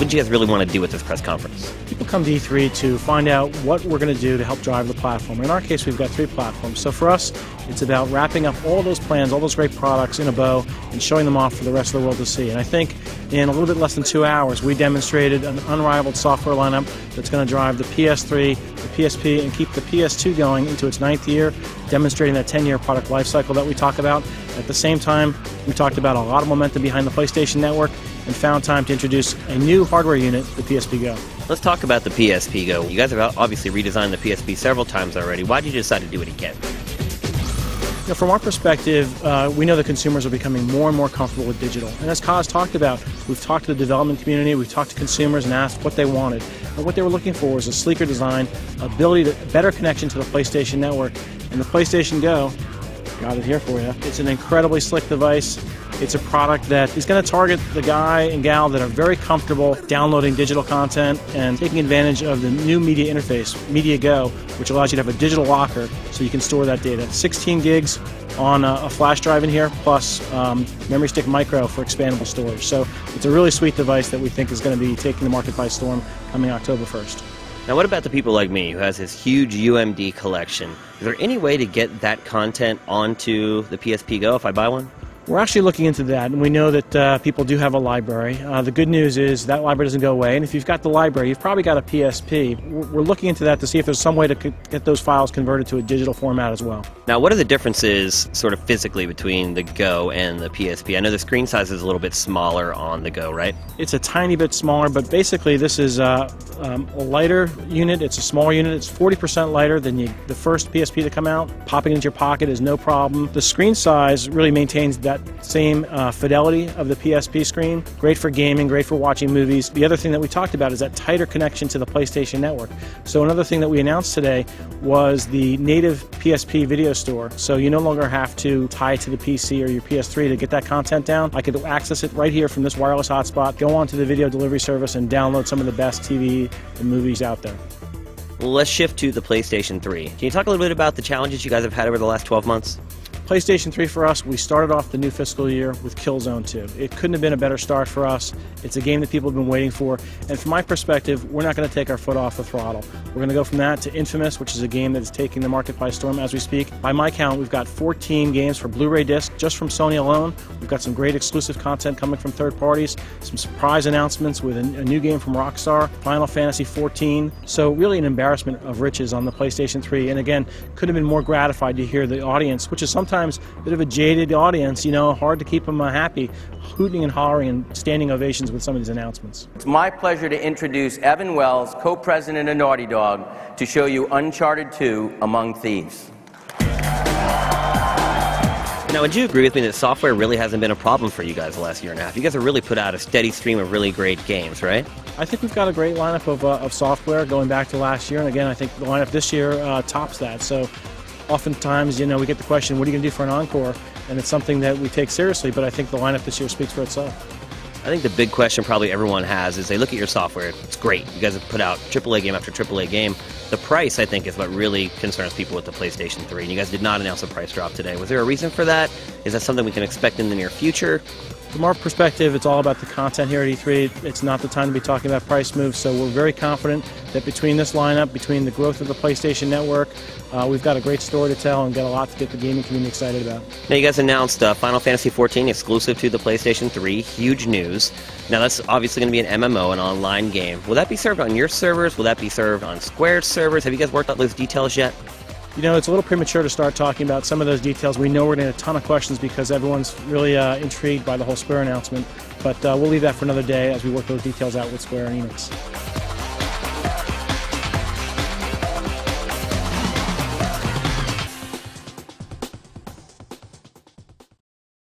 did you guys really want to do with this press conference? People come to E3 to find out what we're going to do to help drive the platform. In our case, we've got 3 platforms. So for us, it's about wrapping up all those plans, all those great products in a bow, and showing them off for the rest of the world to see. And I think in a little bit less than 2 hours, we demonstrated an unrivaled software lineup that's going to drive the PS3, the PSP, and keep the PS2 going into its 9th year, demonstrating that 10-year product life cycle that we talk about. At the same time, we talked about a lot of momentum behind the PlayStation Network and found time to introduce a new hardware unit, the PSP Go. Let's talk about the PSP Go. You guys have obviously redesigned the PSP several times already. Why did you decide to do it again? From our perspective, we know that consumers are becoming more and more comfortable with digital. And as Kaz talked about, we've talked to the development community, we've talked to consumers and asked what they wanted. And what they were looking for was a sleeker design, ability to better connection to the PlayStation Network. And the PlayStation Go, got it here for you. It's an incredibly slick device. It's a product that is going to target the guy and gal that are very comfortable downloading digital content and taking advantage of the new media interface, Media Go, which allows you to have a digital locker so you can store that data. 16 gigs on a flash drive in here, plus memory stick micro for expandable storage. So it's a really sweet device that we think is going to be taking the market by storm coming October 1st. Now, what about the people like me who has this huge UMD collection? Is there any way to get that content onto the PSP Go if I buy one? We're actually looking into that, and we know that people do have a library. The good news is that library doesn't go away, and if you've got the library, you've probably got a PSP. We're looking into that to see if there's some way to get those files converted to a digital format as well. Now, what are the differences sort of physically between the Go and the PSP? I know the screen size is a little bit smaller on the Go, right? It's a tiny bit smaller, but basically this is a lighter unit. It's a smaller unit. It's 40% lighter than the first PSP to come out. Popping into your pocket is no problem. The screen size really maintains that same fidelity of the PSP screen. Great for gaming, great for watching movies. The other thing that we talked about is that tighter connection to the PlayStation Network. So another thing that we announced today was the native PSP video store. So you no longer have to tie it to the PC or your PS3 to get that content down. I could access it right here from this wireless hotspot, go onto the video delivery service and download some of the best TV and movies out there. Well, let's shift to the PlayStation 3. Can you talk a little bit about the challenges you guys have had over the last 12 months? PlayStation 3 for us, we started off the new fiscal year with Killzone 2. It couldn't have been a better start for us. It's a game that people have been waiting for, and from my perspective, we're not going to take our foot off the throttle. We're going to go from that to Infamous, which is a game that is taking the market by storm as we speak. By my count, we've got 14 games for Blu-ray disc just from Sony alone. We've got some great exclusive content coming from third parties, some surprise announcements with a new game from Rockstar, Final Fantasy XIV. So really an embarrassment of riches on the PlayStation 3, and again, could have been more gratified to hear the audience, which is sometimes a bit of a jaded audience, hard to keep them happy, hooting and hollering and standing ovations with some of these announcements. It's my pleasure to introduce Evan Wells, co-president of Naughty Dog, to show you Uncharted 2: Among Thieves. Now, would you agree with me that software really hasn't been a problem for you guys the last year and a half? You guys have really put out a steady stream of really great games, right? I think we've got a great lineup of software going back to last year, and again, I think the lineup this year tops that. So oftentimes, we get the question, what are you going to do for an encore? And it's something that we take seriously, but I think the lineup this year speaks for itself. I think the big question probably everyone has is they look at your software, it's great. You guys have put out AAA game after AAA game. The price, I think, is what really concerns people with the PlayStation 3, and you guys did not announce a price drop today. Was there a reason for that? Is that something we can expect in the near future? From our perspective, it's all about the content here at E3. It's not the time to be talking about price moves, so we're very confident that between this lineup, between the growth of the PlayStation Network, we've got a great story to tell and got a lot to get the gaming community excited about. Now, you guys announced Final Fantasy XIV exclusive to the PlayStation 3. Huge news. Now, that's obviously going to be an MMO, an online game. Will that be served on your servers? Will that be served on Square's servers? Have you guys worked out those details yet? It's a little premature to start talking about some of those details. We know we're going to get a ton of questions because everyone's really intrigued by the whole Square announcement, but we'll leave that for another day as we work those details out with Square and Enix.